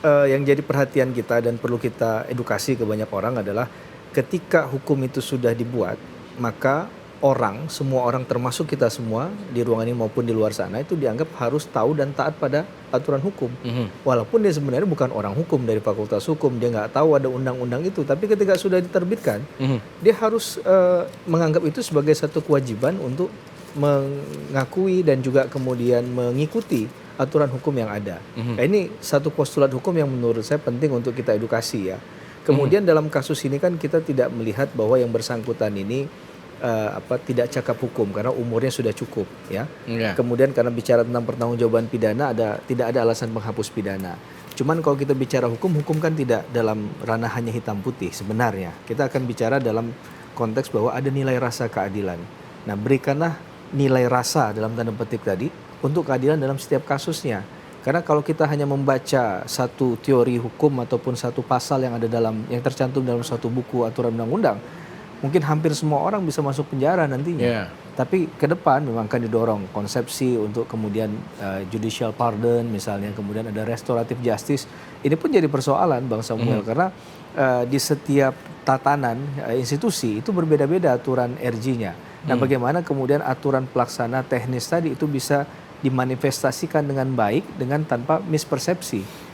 yang jadi perhatian kita dan perlu kita edukasi ke banyak orang adalah ketika hukum itu sudah dibuat, maka semua orang termasuk kita semua di ruangan ini maupun di luar sana itu dianggap harus tahu dan taat pada aturan hukum. Walaupun dia sebenarnya bukan orang hukum dari fakultas hukum, dia nggak tahu ada undang-undang itu, tapi ketika sudah diterbitkan, dia harus menganggap itu sebagai satu kewajiban untuk mengakui dan juga kemudian mengikuti aturan hukum yang ada. Nah, ini satu postulat hukum yang menurut saya penting untuk kita edukasi ya. Kemudian dalam kasus ini kan kita tidak melihat bahwa yang bersangkutan ini tidak cakap hukum karena umurnya sudah cukup ya. Kemudian karena bicara tentang pertanggungjawaban pidana tidak ada alasan menghapus pidana. Cuman kalau kita bicara hukum kan tidak dalam ranah hanya hitam putih sebenarnya. Kita akan bicara dalam konteks bahwa ada nilai rasa keadilan. Nah, berikanlah nilai rasa dalam tanda petik tadi untuk keadilan dalam setiap kasusnya. Karena kalau kita hanya membaca satu teori hukum ataupun satu pasal yang tercantum dalam suatu buku aturan undang-undang, mungkin hampir semua orang bisa masuk penjara nantinya. Tapi ke depan memang akan didorong konsepsi untuk kemudian judicial pardon misalnya, kemudian ada restoratif justice. Ini pun jadi persoalan Bang Samuel karena di setiap tatanan institusi itu berbeda-beda aturan RG-nya. Nah, bagaimana kemudian aturan pelaksana teknis tadi itu bisa dimanifestasikan dengan baik dengan tanpa mispersepsi.